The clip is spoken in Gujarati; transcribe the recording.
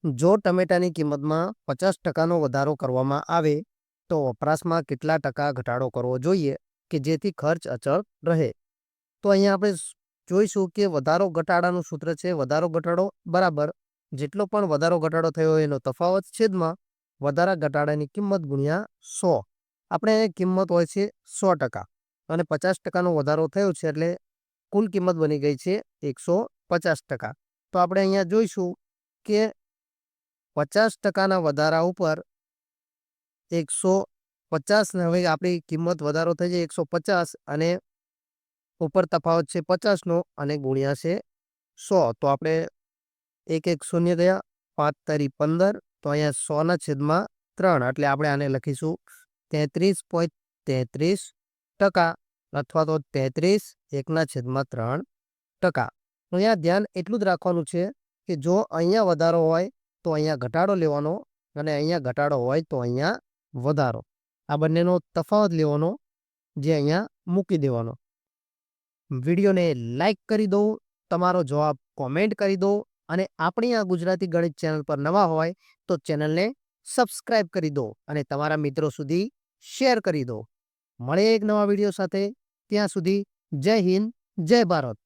જો ટમેટાની કિંમતમાં 50% વધારો કરવામાં આવે તો વપરાશમાં કેટલા ટકા ઘટાડો કરવો જોઈએ કે જેથી ખર્ચ અચળ રહે? તો અહીંયા આપણે જોઈશું કે વધારો ઘટાડાનું સૂત્ર છે વધારો ઘટાડો બરાબર જેટલો પણ વધારો ઘટાડો થયો હોય એનો તફાવત છેદમાં વધારા ઘટાડાની કિંમત ગુણ્યા 100. આપણે કિંમત હોય છે 100% અને 50%નો વધારો થયો છે એટલે કુલ કિંમત બની ગઈ છે 150%. તો આપણે અહીંયા જોઈશું કે 50%ના વધારા ઉપર 150 ને હવે આપણી કિંમત વધારો થઈ જાય 150 અને ઉપર તફાવત છે 50નો અને ગુણ્યા છે 100. તો આપણે એક એક શૂન્ય ગયા 5 તારી 15 તો અહીંયા 100/3 એટલે આપણે આને લખીશું 33.33% અથવા તો 33 1/3%. અહીંયા ધ્યાન એટલું જ રાખવાનું છે કે જો અહીંયા વધારો હોય તો અહીંયા ઘટાડો લેવાનો અને અહીંયા ઘટાડો હોય તો અહીંયા વધારો. આ બંનેનો તફાવત લેવાનો જે અહીંયા મૂકી દેવાનો. વિડીયોને લાઈક કરી દો, તમારો જવાબ કોમેન્ટ કરી દો અને આપણી આ ગુજરાતી ગણિત ચેનલ પર નવા હોય તો ચેનલને સબસ્ક્રાઇબ કરી દો અને તમારા મિત્રો સુધી શેર કરી દો. મળીએ એક નવા વિડીયો સાથે. ત્યાં સુધી જય હિન્દ, જય ભારત.